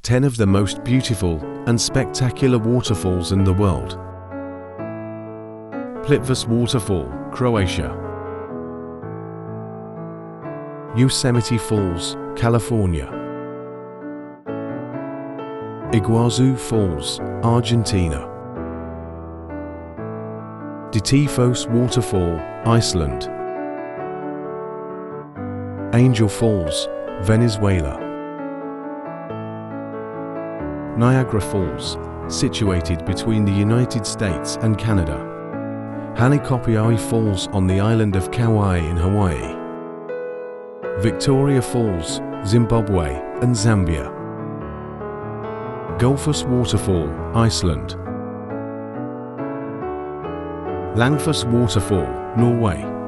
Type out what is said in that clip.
10 of the most beautiful and spectacular waterfalls in the world. Plitvice Waterfall, Croatia. Yosemite Falls, California. Iguazu Falls, Argentina. Dettifoss Waterfall, Iceland. Angel Falls, Venezuela. Niagara Falls, situated between the United States and Canada. Hanakapi'ai Falls on the island of Kauai in Hawaii. Victoria Falls, Zimbabwe and Zambia. Gullfoss Waterfall, Iceland. Langfoss Waterfall, Norway.